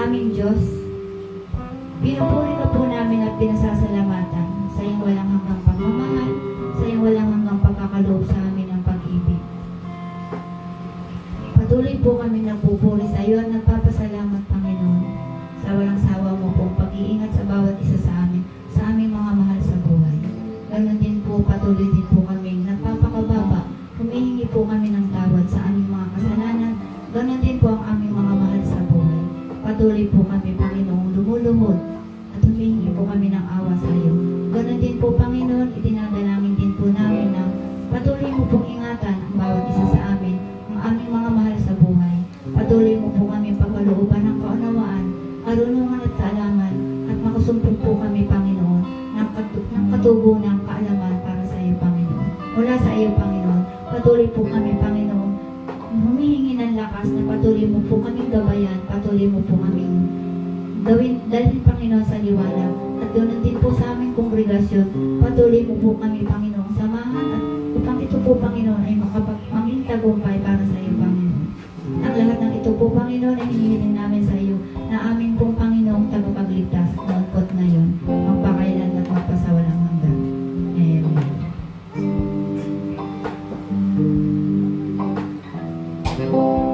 aming Diyos, pinupuri ka po namin at pinasasalamatan sa iyong walang hanggang pagmamahal, sa iyong walang hanggang pagkakaloob sa amin ng pag-ibig. Patuloy po kami nagpupuri sa iyo at nagpapasalamat, Panginoon, sa walang sawa mo pong pag-iingat sa bawat isa sa amin, sa aming mga mahal sa buhay. Ganon din po, patuloy din po kami nagpapakababa, humihingi po kami ng tawad sa aming mga kasalanan. Ganon din po ang aming mga mahal sa buhay. Patuloy po kami, Panginoon, lumuluhod at humihingi po kami ng awa sa iyo. Ganon din po, Panginoon, itinadalangin din po namin na patuloy mo pong ingatan ang bawat isa sa amin, ang aming mga mahal sa buhay. Patuloy mo po kami pagkalooban ng kaunawaan, karunungan at kaalaman, at makasumpong po kami, Panginoon, ng katubo ng kaalaman para sa iyo, Panginoon. Mula sa iyo, Panginoon, patuloy po kami, Panginoon, humihingi ng lakas na patuloy mo po kaming gabayan, patuloy mo po kaming dalhin, Panginoon, sa liwanag. At ganoon din po sa aming kongregasyon, patuloy mo po kami, Panginoon, samahan at upang ito po, Panginoon, ay maging tagumpay para sa iyo, Panginoon. Ang lahat ng ito po, Panginoon, ay hinihiling namin sa iyo na amin pong, Panginoong tagapagligtas noon po't ngayon, magpakailan at magpasawalang hanggan. Amen.